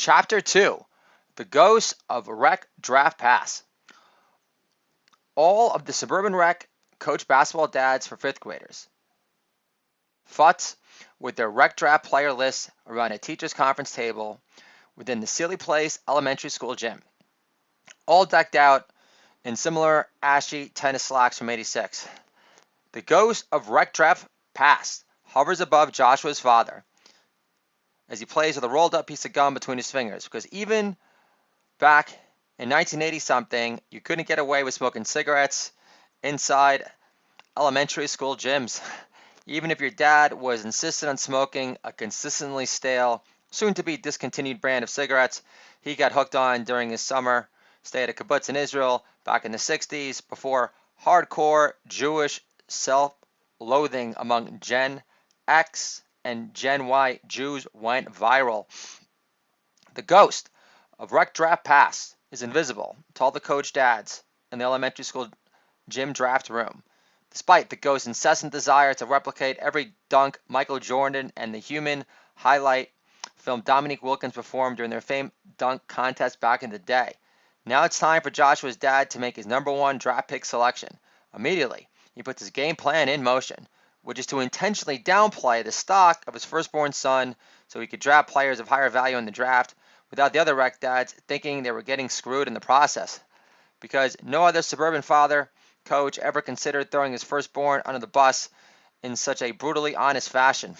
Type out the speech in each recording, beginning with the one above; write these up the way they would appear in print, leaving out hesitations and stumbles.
Chapter 2: The Ghost of Rec Draft Pass. All of the suburban rec coach basketball dads for fifth graders futz with their rec draft player lists around a teacher's conference table within the Sealy Place Elementary School gym, all decked out in similar ashy tennis slacks from '86. The ghost of rec draft pass hovers above Joshua's father as he plays with a rolled up piece of gum between his fingers, because even back in 1980 something, you couldn't get away with smoking cigarettes inside elementary school gyms. Even if your dad was insistent on smoking a consistently stale, soon to be discontinued brand of cigarettes he got hooked on during his summer stay at a kibbutz in Israel back in the 60s, before hardcore Jewish self-loathing among Gen X and Gen Y Jews went viral. The ghost of Rec Draft Pass is invisible to all the coach dads in the elementary school gym draft room, despite the ghost's incessant desire to replicate every dunk Michael Jordan and the human highlight film Dominique Wilkins performed during their famed dunk contest back in the day. Now it's time for Joshua's dad to make his number one draft pick selection. Immediately, he puts his game plan in motion, which is to intentionally downplay the stock of his firstborn son so he could draft players of higher value in the draft without the other rec dads thinking they were getting screwed in the process. Because no other suburban father coach ever considered throwing his firstborn under the bus in such a brutally honest fashion.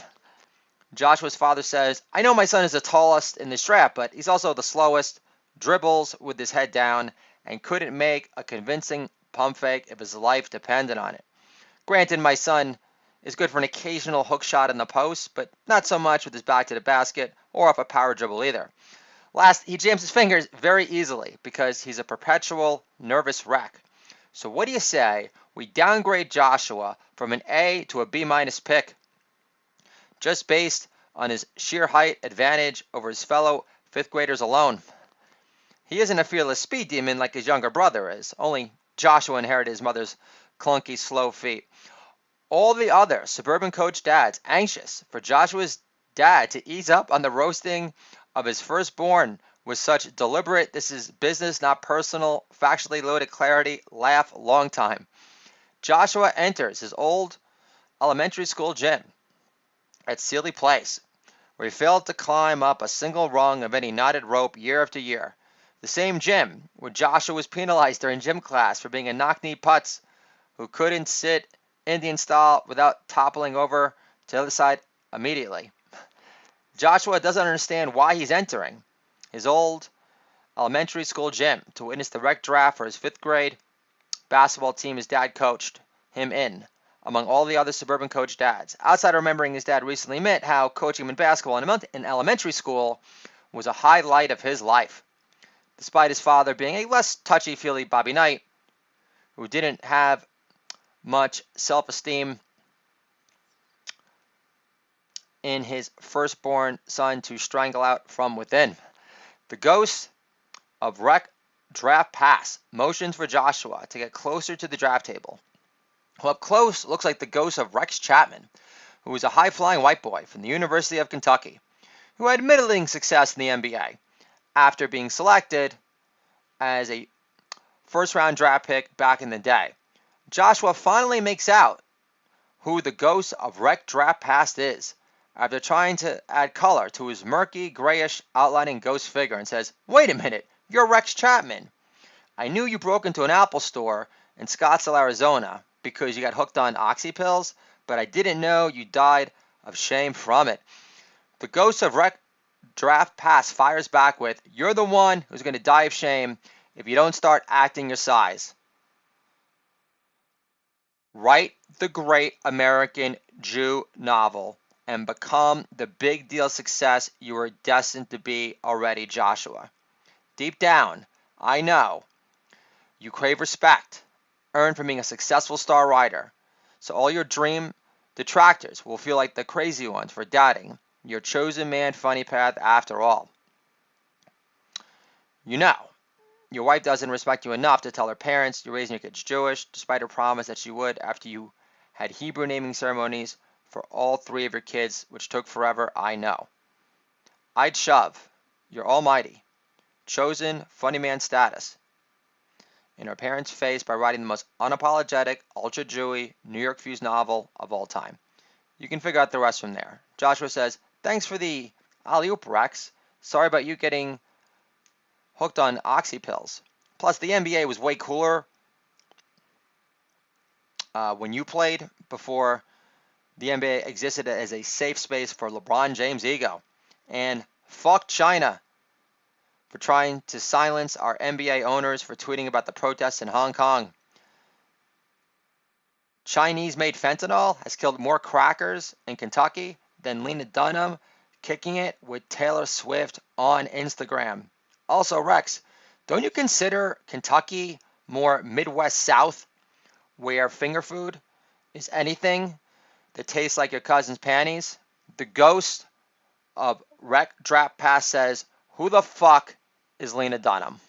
Joshua's father says, "I know my son is the tallest in this draft, but he's also the slowest, dribbles with his head down, and couldn't make a convincing pump fake if his life depended on it. Granted, my son is good for an occasional hook shot in the post, but not so much with his back to the basket or off a power dribble either. Last, he jams his fingers very easily because he's a perpetual nervous wreck. So what do you say we downgrade Joshua from an A to a B minus pick, just based on his sheer height advantage over his fellow fifth graders alone? He isn't a fearless speed demon like his younger brother is. Only Joshua inherited his mother's clunky, slow feet. All the other suburban coach dads anxious for Joshua's dad to ease up on the roasting of his firstborn with such deliberate, this is business, not personal, factually loaded clarity, laugh long time. Joshua enters his old elementary school gym at Sealy Place, where he failed to climb up a single rung of any knotted rope year after year. The same gym where Joshua was penalized during gym class for being a knock-knee putz who couldn't sit Indian style without toppling over to the other side immediately. Joshua doesn't understand why he's entering his old elementary school gym to witness the rec draft for his fifth grade basketball team his dad coached him in, among all the other suburban coach dads. Outside remembering his dad recently admit how coaching him in basketball in elementary school was a highlight of his life, despite his father being a less touchy-feely Bobby Knight, who didn't have much self-esteem in his firstborn son to strangle out from within. The ghost of Rec Draft Pass motions for Joshua to get closer to the draft table, who up close looks like the ghost of Rex Chapman, who was a high-flying white boy from the University of Kentucky, who had middling success in the NBA after being selected as a first-round draft pick back in the day. Joshua finally makes out who the ghost of Rec Draft Pass is after trying to add color to his murky, grayish outlining ghost figure, and says, "Wait a minute, you're Rex Chapman. I knew you broke into an Apple store in Scottsdale, Arizona because you got hooked on oxy pills, but I didn't know you died of shame from it." The ghost of Rec Draft Pass fires back with, "You're the one who's going to die of shame if you don't start acting your size. Write the great American Jew novel and become the big deal success you are destined to be already, Joshua. Deep down, I know you crave respect earned from being a successful star writer, so all your dream detractors will feel like the crazy ones for doubting your chosen man funny path after all. You know, your wife doesn't respect you enough to tell her parents you're raising your kids Jewish, despite her promise that she would after you had Hebrew naming ceremonies for all three of your kids, which took forever, I know. I'd shove You're almighty. Chosen funny man status. In her parents' face by writing the most unapologetic, ultra Jewy, New York Fuse novel of all time. You can figure out the rest from there. Joshua says, thanks for the alley-oop, Rex. Sorry about you getting hooked on oxy pills. Plus, the NBA was way cooler when you played before the NBA existed as a safe space for LeBron James' ego. And fuck China for trying to silence our NBA owners for tweeting about the protests in Hong Kong. Chinese-made fentanyl has killed more crackers in Kentucky than Lena Dunham kicking it with Taylor Swift on Instagram. Also, Rex, don't you consider Kentucky more Midwest South, where finger food is anything that tastes like your cousin's panties? The ghost of Rec Drap Pass says, who the fuck is Lena Dunham?